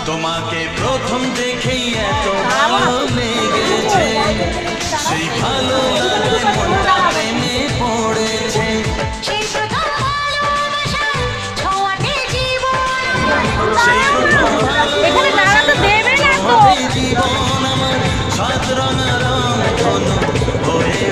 তোমাকে প্রথম দেখেই এত ভালো লেগেছে, সেই ভালো লাগে মনটা প্রেমে পড়েছে। জীবন আমার সাত রঙা রঙ হয়ে